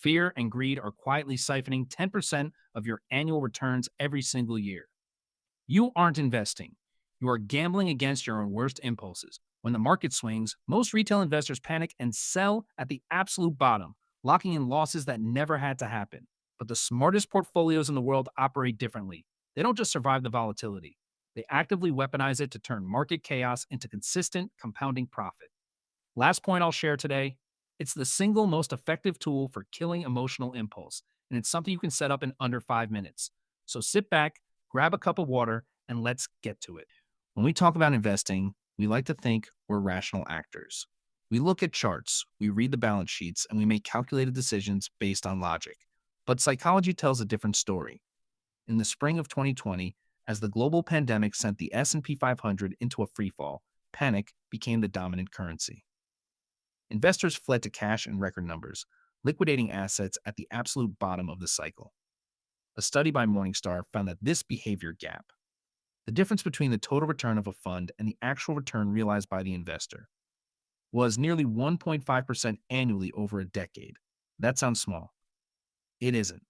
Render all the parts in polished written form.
Fear and greed are quietly siphoning 10% of your annual returns every single year. You aren't investing. You are gambling against your own worst impulses. When the market swings, most retail investors panic and sell at the absolute bottom, locking in losses that never had to happen. But the smartest portfolios in the world operate differently. They don't just survive the volatility, they actively weaponize it to turn market chaos into consistent, compounding profit. Last point I'll share today, it's the single most effective tool for killing emotional impulse, and it's something you can set up in under 5 minutes. So sit back, grab a cup of water, and let's get to it. When we talk about investing, we like to think we're rational actors. We look at charts, we read the balance sheets, and we make calculated decisions based on logic. But psychology tells a different story. In the spring of 2020, as the global pandemic sent the S&P 500 into a freefall, panic became the dominant currency. Investors fled to cash in record numbers, liquidating assets at the absolute bottom of the cycle. A study by Morningstar found that this behavior gap, the difference between the total return of a fund and the actual return realized by the investor, was nearly 1.5% annually over a decade. That sounds small. It isn't.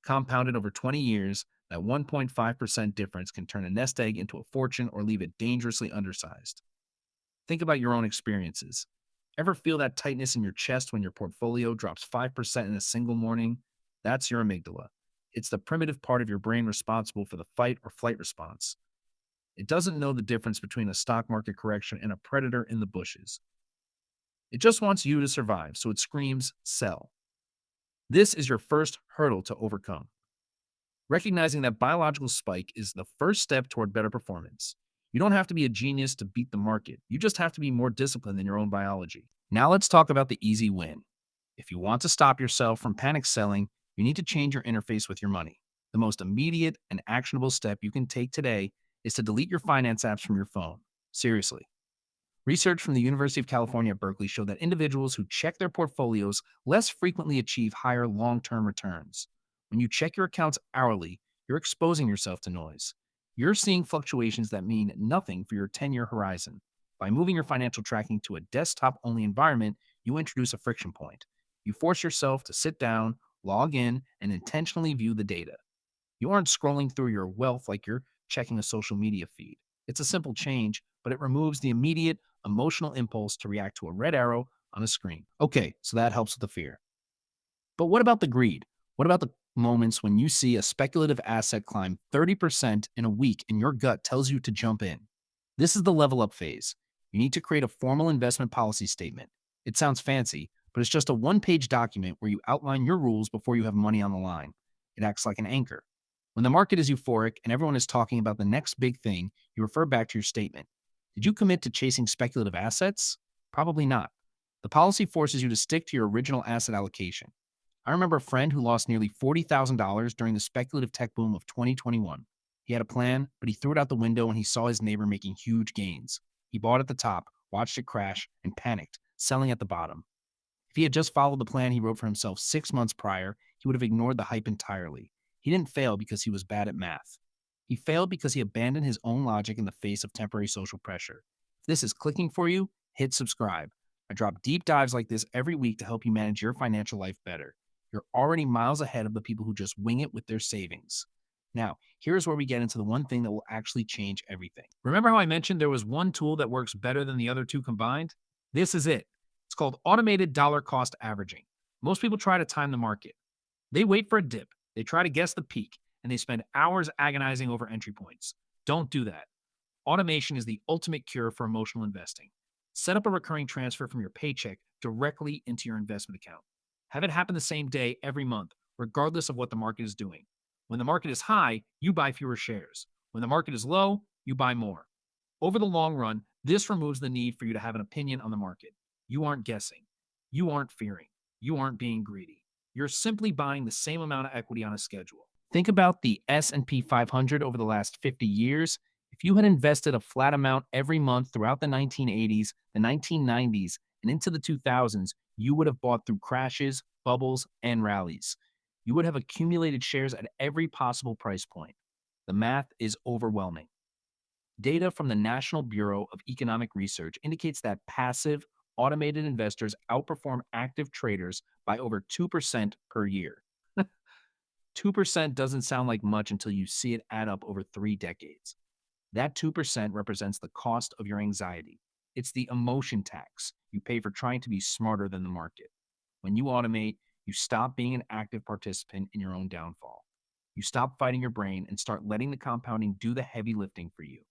Compounded over 20 years, that 1.5% difference can turn a nest egg into a fortune or leave it dangerously undersized. Think about your own experiences. Ever feel that tightness in your chest when your portfolio drops 5% in a single morning? That's your amygdala. It's the primitive part of your brain responsible for the fight or flight response. It doesn't know the difference between a stock market correction and a predator in the bushes. It just wants you to survive, so it screams, sell. This is your first hurdle to overcome. Recognizing that biological spike is the first step toward better performance. You don't have to be a genius to beat the market. You just have to be more disciplined in your own biology. Now let's talk about the easy win. If you want to stop yourself from panic selling, you need to change your interface with your money. The most immediate and actionable step you can take today is to delete your finance apps from your phone. Seriously. Research from the University of California at Berkeley showed that individuals who check their portfolios less frequently achieve higher long-term returns. When you check your accounts hourly, you're exposing yourself to noise. You're seeing fluctuations that mean nothing for your 10-year horizon. By moving your financial tracking to a desktop-only environment, you introduce a friction point. You force yourself to sit down, log in, and intentionally view the data. You aren't scrolling through your wealth like you're checking a social media feed. It's a simple change, but it removes the immediate emotional impulse to react to a red arrow on a screen. Okay, so that helps with the fear. But what about the greed? What about the moments when you see a speculative asset climb 30% in a week and your gut tells you to jump in? This is the level up phase. You need to create a formal investment policy statement. It sounds fancy, but it's just a one-page document where you outline your rules before you have money on the line. It acts like an anchor. When the market is euphoric and everyone is talking about the next big thing, you refer back to your statement. Did you commit to chasing speculative assets? Probably not. The policy forces you to stick to your original asset allocation. I remember a friend who lost nearly $40,000 during the speculative tech boom of 2021. He had a plan, but he threw it out the window when he saw his neighbor making huge gains. He bought at the top, watched it crash, and panicked, selling at the bottom. If he had just followed the plan he wrote for himself 6 months prior, he would have ignored the hype entirely. He didn't fail because he was bad at math. He failed because he abandoned his own logic in the face of temporary social pressure. If this is clicking for you, hit subscribe. I drop deep dives like this every week to help you manage your financial life better. You're already miles ahead of the people who just wing it with their savings. Now, here's where we get into the one thing that will actually change everything. Remember how I mentioned there was one tool that works better than the other two combined? This is it. It's called automated dollar cost averaging. Most people try to time the market. They wait for a dip, they try to guess the peak, and they spend hours agonizing over entry points. Don't do that. Automation is the ultimate cure for emotional investing. Set up a recurring transfer from your paycheck directly into your investment account. Have it happen the same day every month, regardless of what the market is doing. When the market is high, you buy fewer shares. When the market is low, you buy more. Over the long run, this removes the need for you to have an opinion on the market. You aren't guessing. You aren't fearing. You aren't being greedy. You're simply buying the same amount of equity on a schedule. Think about the S&P 500 over the last 50 years. If you had invested a flat amount every month throughout the 1980s, the 1990s, and into the 2000s, you would have bought through crashes, bubbles, and rallies. You would have accumulated shares at every possible price point. The math is overwhelming. Data from the National Bureau of Economic Research indicates that passive, automated investors outperform active traders by over 2% per year. 2% doesn't sound like much until you see it add up over 3 decades. That 2% represents the cost of your anxiety. It's the emotion tax you pay for trying to be smarter than the market. When you automate, you stop being an active participant in your own downfall. You stop fighting your brain and start letting the compounding do the heavy lifting for you.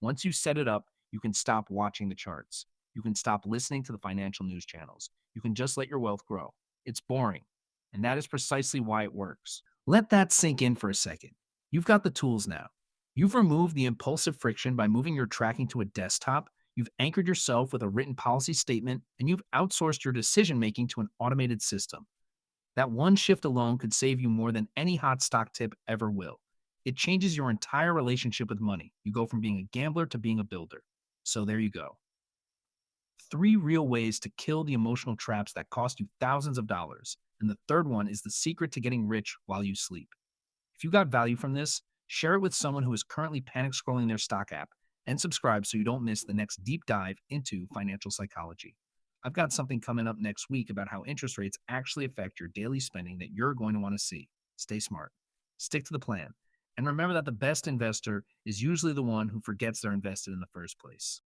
Once you set it up, you can stop watching the charts. You can stop listening to the financial news channels. You can just let your wealth grow. It's boring. And that is precisely why it works. Let that sink in for a second. You've got the tools now. You've removed the impulsive friction by moving your tracking to a desktop. You've anchored yourself with a written policy statement, and you've outsourced your decision making to an automated system. That one shift alone could save you more than any hot stock tip ever will. It changes your entire relationship with money. You go from being a gambler to being a builder. So there you go. 3 real ways to kill the emotional traps that cost you thousands of dollars. And the third one is the secret to getting rich while you sleep. If you got value from this, share it with someone who is currently panic scrolling their stock app and subscribe so you don't miss the next deep dive into financial psychology. I've got something coming up next week about how interest rates actually affect your daily spending that you're going to want to see. Stay smart, stick to the plan, and remember that the best investor is usually the one who forgets they're invested in the first place.